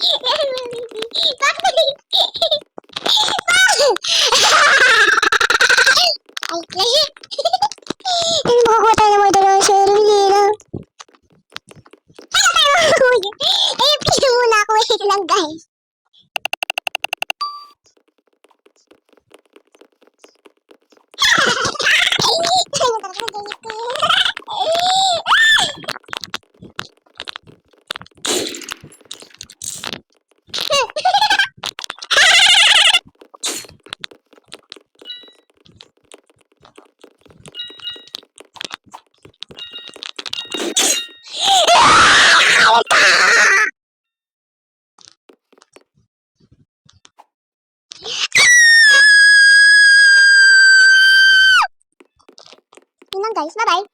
Bakit? Ay, lasik! Ano makakuha tayo ng mga dalawang sharing dito? Ano tayo makakuha dyan? Eh, piso muna ako. Wait lang, guys. Yun lang, guys. Bye-bye.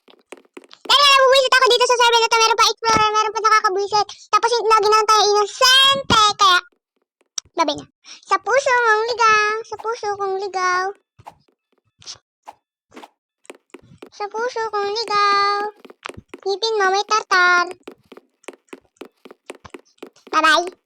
Dahil nga nabubuisit ako dito sa server na to, meron pa explorer, meron pa nakakabuisit. Tapos lagi na lang tayo inosente. Kaya, bye-bye na. Sa puso mong ligaw, sa puso kong ligaw. Sa puso kong ligaw. Ngipin mo may tartar. Bye-bye.